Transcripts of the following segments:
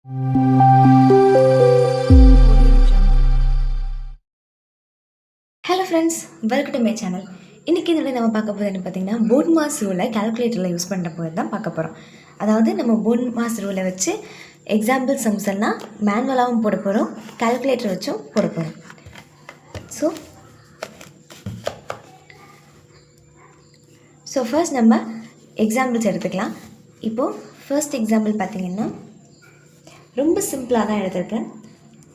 Hello friends, welcome to my channel. இன்றைக்கி இதில் நம்ம பார்க்க போகிறது என்ன பார்த்தீங்கன்னா, போர்ட் மாஸ் ரூலை கேல்குலேட்டரில் யூஸ் பண்ணுற போது தான் பார்க்க போகிறோம். அதாவது நம்ம போர்ட் மாஸ் ரூலை வச்சு எக்ஸாம்பிள் சம்ஸ் எல்லாம் மேனுவலாகவும் போட போகிறோம், கேல்குலேட்டர் வச்சும் போட போகிறோம். ஸோ ஃபர்ஸ்ட் நம்ம எக்ஸாம்பிள்ஸ் எடுத்துக்கலாம். இப்போது ஃபர்ஸ்ட் எக்ஸாம்பிள் பார்த்திங்கன்னா ரொம்ப சிம்பிளாக தான் எடுத்திருக்கேன்.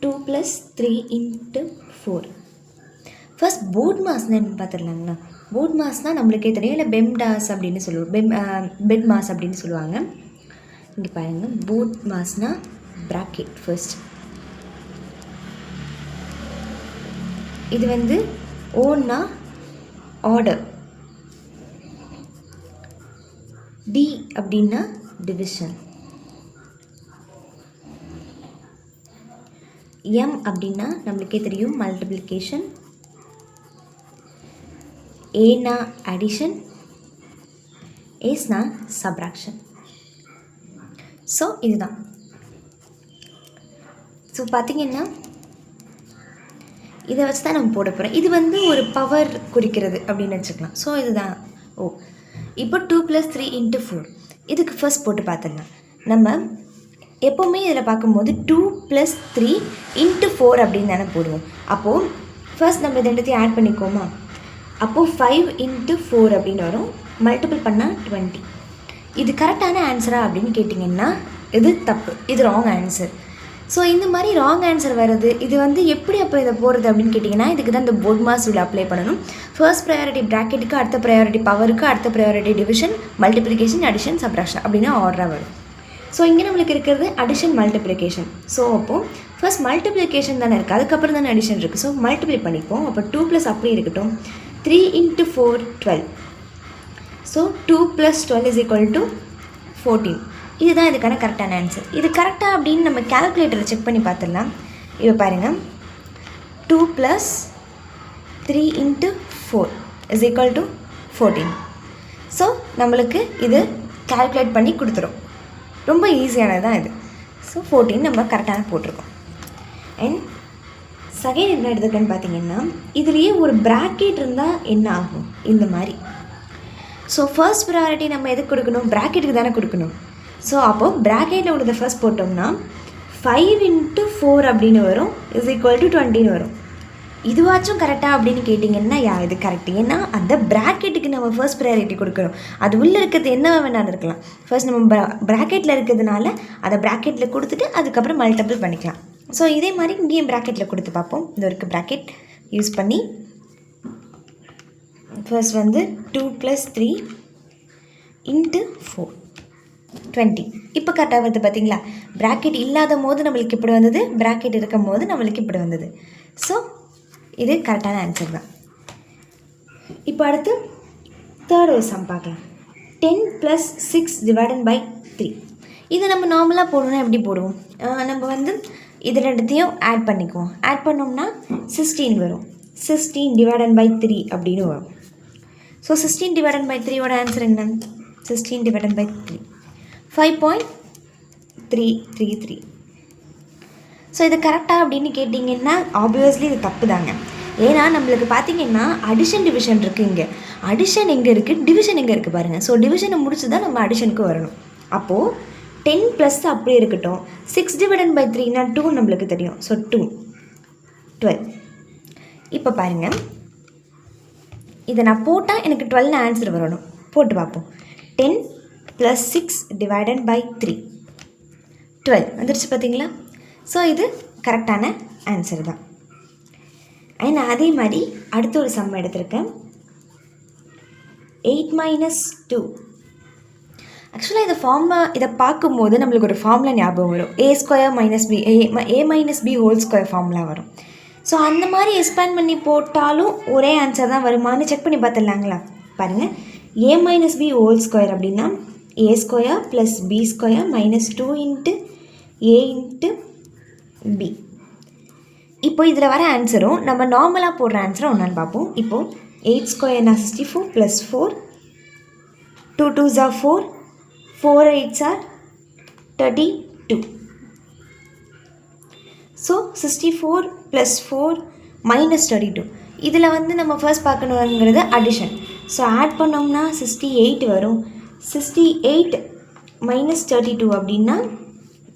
2 + 3 × 4. ஃபர்ஸ்ட் போர்ட் மாஸ்னால் என்ன பார்த்துடலாங்களா. போர்ட் மாஸ்னால் நம்மளுக்கே தெரியும், இல்லை பெம்டாஸ் அப்படின்னு சொல்லுவோம், பெட் மாஸ் அப்படின்னு சொல்லுவாங்க. இங்கே பாருங்கள், போர்ட் மாஸ்னால் ப்ராக்கெட் ஃபர்ஸ்ட். இது வந்து ஓன்னா ஆர்டர், டி அப்படின்னா டிவிஷன், எம் அப்படின்னா நம்மளுக்கே தெரியும் மல்டிப்ளிகேஷன், ஏனா அடிஷன், ஏஸ்னா சப்ராக்ஷன். ஸோ இதுதான். ஸோ பார்த்திங்கன்னா இதை வச்சு தான் நம்ம போட போகிறோம். இது வந்து ஒரு பவர் குறிக்கிறது அப்படின்னு வச்சுக்கலாம். ஸோ இதுதான். இப்போ 2 + 3 × 4 இதுக்கு ஃபர்ஸ்ட் போட்டு பார்த்துடலாம். நம்ம எப்போவுமே இதில் பார்க்கும்போது 2 + 3 × 4 அப்படின்னு தானே போடுவோம். அப்போது ஃபர்ஸ்ட் நம்ம இது ரெண்டுத்தையும் ஆட் பண்ணிக்கோமா. அப்போது 5 × 4 அப்படின்னு வரும், மல்டிபிள் பண்ணால் 20. இது கரெக்டான ஆன்சரா அப்படின்னு கேட்டிங்கன்னா இது தப்பு, இது ராங் ஆன்சர். ஸோ இந்த மாதிரி ராங் ஆன்சர் வருது. இது வந்து எப்படி அப்போ இதை போடுறது அப்படின்னு கேட்டிங்கன்னா, இதுக்கு தான் இந்த போர்ட் மாஸ் ரூல் அப்ளை பண்ணணும். ஃபர்ஸ்ட் ப்ரையாரிட்டி ப்ராக்கெட்டுக்கு, அடுத்த ப்ரையாரிட்டி பவருக்கு, அடுத்த priority division, multiplication, addition, subtraction அப்படின்னா ஆர்டராக வரும். ஸோ இங்கே நம்மளுக்கு இருக்கிறது அடிஷன், மல்டிப்ளிகேஷன். ஸோ அப்போது ஃபர்ஸ்ட் மல்டிப்ளிகேஷன் தானே இருக்குது, அதுக்கப்புறம் தானே அடிஷன் இருக்குது. ஸோ மல்டிப்ளை பண்ணிப்போம். அப்போ 2 + அப்படி இருக்கட்டும், 3 × 4 12. ஸோ 2 + 12 = 14. இதுதான் இதுக்கான கரெக்டான ஆன்சர். இது கரெக்டாக அப்படின்னு நம்ம கேல்குலேட்டரை செக் பண்ணி பார்த்துடலாம். இப்போ பாருங்கள், 2 + 3 × 4 = 14. ஸோ நம்மளுக்கு இது கேல்குலேட் பண்ணி கொடுத்துரும். ரொம்ப ஈஸியானது தான் இது. ஸோ 14 நம்ம கரெக்டாக போட்டிருக்கோம். அண்ட் செகண்ட் என்ன எடுத்துக்கன்னு பார்த்தீங்கன்னா, இதுலேயே ஒரு ப்ராக்கெட் இருந்தால் என்ன ஆகும் இந்த மாதிரி. ஸோ ஃபர்ஸ்ட் ப்ரையாரிட்டி நம்ம எதுக்கு கொடுக்கணும், ப்ராக்கெட்டுக்கு தானே கொடுக்கணும். ஸோ அப்போது ப்ராக்கெட்டில் உள்ளதை ஃபர்ஸ்ட் போட்டோம்னா 5 × 4 அப்படின்னு வரும், = 20 வரும். இதுவாச்சும் கரெக்டாக அப்படின்னு கேட்டிங்கன்னா இது கரெக்ட். ஏன்னா அந்த ப்ராக்கெட்டுக்கு நம்ம ஃபர்ஸ்ட் ப்ரையாரிட்டி கொடுக்கணும். அது உள்ளே இருக்கிறது என்ன வேணாலும் இருக்கலாம். ஃபர்ஸ்ட் நம்ம ப்ராக்கெட்டில் இருக்கிறதுனால அதை ப்ராக்கெட்டில் கொடுத்துட்டு அதுக்கப்புறம் மல்டிபிள் பண்ணிக்கலாம். ஸோ இதே மாதிரி இங்கேயும் ப்ராக்கெட்டில் கொடுத்து பார்ப்போம். இந்த ஒரு ப்ராக்கெட் யூஸ் பண்ணி ஃபர்ஸ்ட் வந்து 2 + 3 × 4 20. இப்போ கரெக்டாக வருது பார்த்தீங்களா. ப்ராக்கெட் இல்லாத போது நம்மளுக்கு இப்படி வந்தது, ப்ராக்கெட் இருக்கும் போது நம்மளுக்கு இப்படி வந்தது. ஸோ இது கரெக்டான ஆன்சர் தான். இப்போ அடுத்து தேர்ட் ஒரு சம் பார்க்கலாம். 10 + 6 / 3. இதை நம்ம நார்மலாக போடணும்னா எப்படி போடுவோம், நம்ம வந்து இது ரெண்டுத்தையும் ஆட் பண்ணிக்குவோம். ஆட் பண்ணோம்னா 16 வரும். 16 / 3 அப்படின்னு வரும். ஸோ 16 / 3 ஆன்சர் என்ன, 16 / 3 5.333. ஸோ இது கரெக்டாக அப்படின்னு கேட்டிங்கன்னா ஆப்வியஸ்லி இது தப்பு தாங்க. ஏன்னா நம்மளுக்கு பார்த்திங்கன்னா அடிஷன் டிவிஷன் இருக்குது. இங்கே அடிஷன் எங்கே இருக்குது, டிவிஷன் எங்கே இருக்குது பாருங்கள். ஸோ டிவிஷனை முடிச்சு தான் நம்ம அடிஷனுக்கு வரணும். அப்போது 10 + அப்படியே இருக்கட்டும், 6 / 3னா 2 நம்மளுக்கு தெரியும். ஸோ 2 12. இப்போ பாருங்கள், இதை நான் போட்டால் எனக்கு 12 ஆன்சர் வரணும். போட்டு பார்ப்போம். 10 + 6 / 3 12 வந்துருச்சு பார்த்தீங்களா. ஸோ இது கரெக்டான ஆன்சர் தான். அண்ட் அதே மாதிரி அடுத்த ஒரு சம் எடுத்திருக்கேன். 8 - 2. ஆக்சுவலாக இதை பார்க்கும்போது நம்மளுக்கு ஒரு ஃபார்முலா ஞாபகம் வரும். a² - b a - b ஹோல்² formula வரும். ஸோ அந்த மாதிரி எக்ஸ்பேண்ட் பண்ணி போட்டாலும் ஒரே ஆன்சர் தான் வருமானு செக் பண்ணி பார்த்துடலாங்களா. பாருங்கள், a - b ஹோல்² அப்படின்னா a² + b² - 2 × a × b. இப்போ இதில் வர ஆன்சரும் நம்ம நார்மலாக போடுற ஆன்சரும் ஒன்றான்னு பார்ப்போம். இப்போது 8² = 64 + 4 2 2s are 4 4 8s are 32. So 64 + 4 - 32. இதில் வந்து நம்ம ஃபர்ஸ்ட் பார்க்கணுங்கிறது அடிஷன். ஸோ ஆட் பண்ணோம்னா 68 வரும். 68 - 32 அப்படின்னா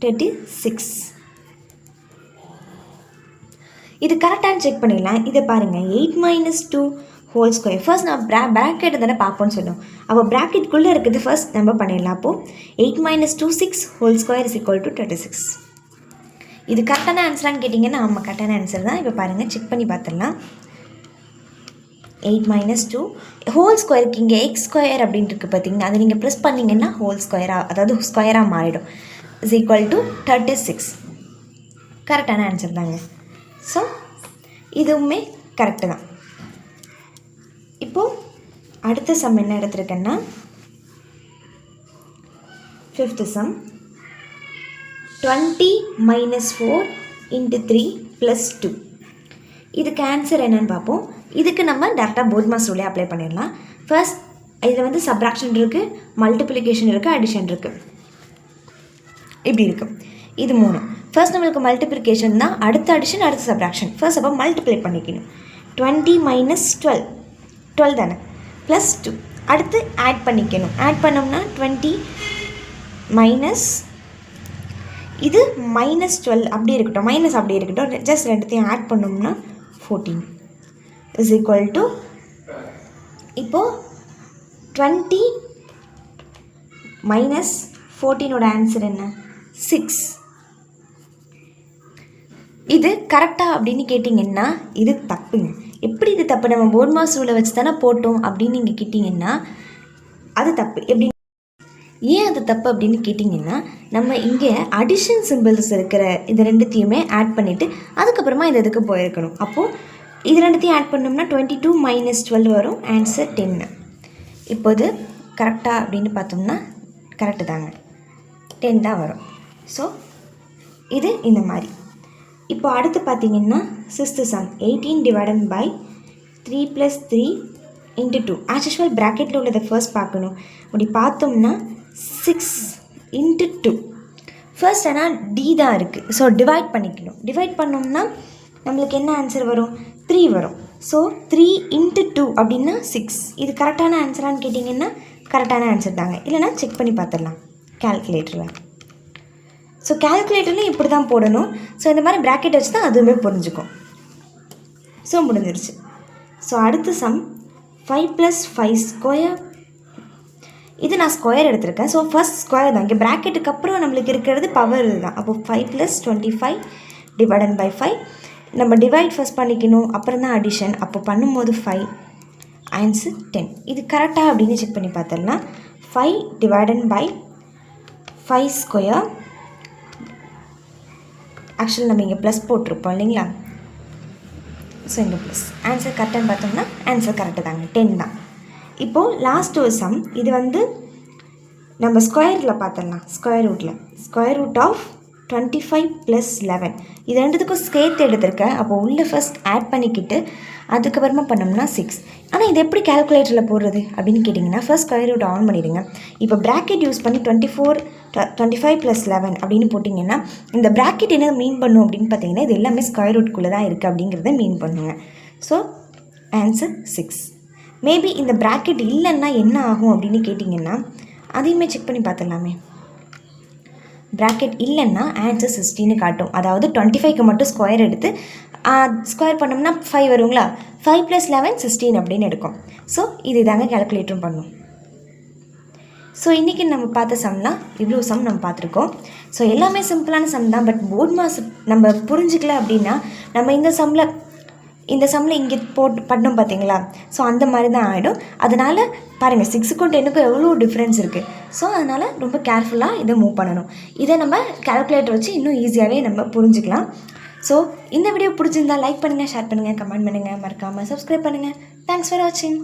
36. இது கரெக்டானு செக் பண்ணிடலாம். இதை பாருங்கள், 8 - 2 ஹோல் ஸ்கொயர். ஃபர்ஸ்ட் நான் ப்ராக்கெட் தானே பார்ப்போன்னு சொன்னோம். அப்போ ப்ராக்கெட்குள்ளே இருக்குது ஃபர்ஸ்ட் நம்ம பண்ணிடலாம். அப்போது 8 - 2 6 ஹோல் ஸ்கொயர் = 36. இது கரெக்டான ஆன்சரான்னு கேட்டிங்கன்னா ஆமாம், கரெக்டான ஆன்சர் தான். இப்போ பாருங்கள், செக் பண்ணி பார்த்துடலாம். 8 - 2 ஹோல் ஸ்கொயருக்கு இங்கே எக்ஸ் ஸ்கொயர் அப்படின்னு இருக்குது பார்த்தீங்கன்னா, அதை நீங்கள் ப்ரெஸ் பண்ணிங்கன்னா ஹோல் ஸ்கொயராக, அதாவது ஸ்கொயராக மாறிடும். = 36. கரெக்டான ஆன்சர் தாங்க. ஸோ இதுவுமே கரெக்டு தான். இப்போது அடுத்த சம் என்ன எடுத்துருக்கேன்னா 5th சம். 20 - 4 × 3 + 2. இதுக்கு ஆன்சர் என்னன்னு பார்ப்போம். இதுக்கு நம்ம டேரெக்டாக போர்ட் மாஸ் ரூலே அப்ளை பண்ணிடலாம். ஃபர்ஸ்ட் இதில் வந்து சப்ராக்ஷன் இருக்குது, மல்டிப்ளிகேஷன் இருக்குது, அடிஷன் இருக்குது. இப்படி இருக்குது. இது 3. ஃபர்ஸ்ட் நம்மளுக்கு மல்டிப்ளிகேஷன் தான், அடுத்த அடிஷன், அடுத்த சப்ராக்ஷன். ஃபர்ஸ்ட் அப்போ மல்டிப்ளை பண்ணிக்கணும். 20 - 12 தானே, +2. அடுத்து ஆட் பண்ணிக்கணும். ஆட் பண்ணோம்னா 20 இது -12 அப்படி இருக்கட்டும், மைனஸ் அப்படி இருக்கட்டும். ஜஸ்ட் ரெண்டுத்தையும் ஆட் பண்ணோம்னா 14 = இப்போது 20 - 14ஓட ஆன்சர் என்ன? 6. இது கரெக்டாக அப்படின்னு கேட்டிங்கன்னா இது தப்புங்க. எப்படி இது தப்பு? நம்ம போர்ட் மாஸ் ரூலை வச்சு தானே போட்டோம் அப்படின்னு நீங்கள் கேட்டிங்கன்னா அது தப்பு. எப்படி, ஏன் அது தப்பு அப்படின்னு கேட்டிங்கன்னா, நம்ம இங்கே அடிஷன் சிம்பிள்ஸ் இருக்கிற இது ரெண்டுத்தையுமே ஆட் பண்ணிவிட்டு அதுக்கப்புறமா இந்த இதுக்கு போயிருக்கணும். அப்போது இது ரெண்டுத்தையும் ஆட் பண்ணோம்னா 22 - 12 வரும். ஆன்சர் 10. இப்போது கரெக்டாக அப்படின்னு பார்த்தோம்னா கரெக்டு தாங்க, 10 தான் வரும். ஸோ இது இந்த மாதிரி. இப்போ அடுத்து பார்த்தீங்கன்னா 6th சம். 18 / 3 + 3 × 2. ஆஸ் யூஷுவல் ப்ராக்கெட்டில் உள்ளதை ஃபர்ஸ்ட் பார்க்கணும். அப்படி பார்த்தோம்னா 6 × 2. ஃபர்ஸ்ட் ஆனால் டி தான் இருக்குது. ஸோ டிவைட் பண்ணிக்கணும். டிவைட் பண்ணோம்னா நம்மளுக்கு என்ன ஆன்சர் வரும்? 3 வரும். ஸோ 3 × 2 அப்படின்னா 6. இது கரெக்டான ஆன்சரான்னு கேட்டிங்கன்னா கரெக்டான ஆன்சர் தாங்க. இல்லைனா செக் பண்ணி பார்த்துடலாம் கேல்குலேட்டரில். ஸோ கேல்குலேட்டர்லையும் இப்படி தான் போடணும். ஸோ இந்த மாதிரி ப்ராக்கெட் வச்சு தான் அதுவுமே புரிஞ்சுக்கும். ஸோ முடிஞ்சிருச்சு. ஸோ அடுத்த சம் 5 + 5 ஸ்கொயர். இது நான் ஸ்கொயர் எடுத்திருக்கேன். ஸோ ஃபர்ஸ்ட் ஸ்கொயர் தான். இங்கே ப்ராக்கெட்டுக்கு அப்புறம் நம்மளுக்கு இருக்கிறது பவர் இதுதான். அப்போது 5 + 25 / 5. நம்ம டிவைட் ஃபர்ஸ்ட் பண்ணிக்கணும், அப்புறம் தான் அடிஷன். அப்போ பண்ணும்போது 5. ஆன்சர் 10. இது கரெக்டாக அப்படின்னு செக் பண்ணி பார்த்துடலாம். 5 / 5 ஸ்கொயர். ஆக்சுவலி நம்ம இங்கே ப்ளஸ் போட்டிருப்போம் இல்லைங்களா? ஸோ இங்கே ப்ளஸ். ஆன்சர் கரெக்டான்னு பார்த்தோம்னா ஆன்சர் கரெக்டு தாங்க, 10 தான். இப்போது லாஸ்ட் ஒரு சம். இது வந்து நம்ம ஸ்கொயரில் பார்த்துடலாம். Square root of 25 + 11. இது ரெண்டுத்துக்கும் சேர்த்து எடுத்திருக்கேன். அப்போது உள்ளே ஃபர்ஸ்ட் ஆட் பண்ணிக்கிட்டு அதுக்கப்புறமா பண்ணோம்னா 6. ஆனால் இது எப்படி கேல்குலேட்டரில் போடுறது அப்படின்னு கேட்டிங்கன்னா ஃபர்ஸ்ட் ஸ்கொயர் ரூட் ஆன் பண்ணிடுங்க. இப்போ ப்ராக்கெட் யூஸ் பண்ணி 25 + 11 அப்படின்னு போட்டிங்கன்னா இந்த ப்ராக்கெட் என்ன மீன் பண்ணும் அப்படின்னு பார்த்தீங்கன்னா இது எல்லாமே ஸ்கொயர் ரூட்குள்ளே தான் இருக்குது அப்படிங்கிறத மீன் பண்ணுங்க. So answer 6. மேபி இந்த ப்ராக்கெட் இல்லைன்னா என்ன ஆகும் அப்படின்னு கேட்டிங்கன்னா அதையுமே செக் பண்ணி பார்த்துடலாமே. ப்ராக்கெட் இல்லைன்னா ஆன்சர் 16 காட்டும். அதாவது 25க்கு மட்டும் ஸ்கொயர் எடுத்து ஸ்கொயர் பண்ணோம்னா 5 வருங்களா? 5 + 11 16 அப்படின்னு எடுக்கும். ஸோ இது தாங்க கேல்குலேட்டரும் பண்ணும். ஸோ இன்றைக்கி நம்ம பார்த்த சம்லாம் இவ்வளோ சம் நம்ம பார்த்துருக்கோம். ஸோ எல்லாமே சிம்பிளான சம் தான். பட் போர்ட் மாஸ் நம்ம புரிஞ்சிக்கல அப்படின்னா நம்ம இந்த சம்மில் இங்கே பண்ணோம் பார்த்தீங்களா? ஸோ அந்த மாதிரி தான் ஆகிடும். அதனால் பாருங்கள் 6க்கும் 10க்கும் எவ்வளோ டிஃப்ரென்ஸ் இருக்குது. ஸோ அதனால் ரொம்ப கேர்ஃபுல்லாக இதை மூவ் பண்ணணும். இதை நம்ம கேல்குலேட்டர் வச்சு இன்னும் ஈஸியாகவே நம்ம புரிஞ்சுக்கலாம். ஸோ இந்த வீடியோ பிடிச்சிருந்தால் லைக் பண்ணுங்கள், ஷேர் பண்ணுங்கள், கமெண்ட் பண்ணுங்கள், மறக்காமல் சப்ஸ்கிரைப் பண்ணுங்கள். தேங்க்ஸ் ஃபார் வாட்சிங்.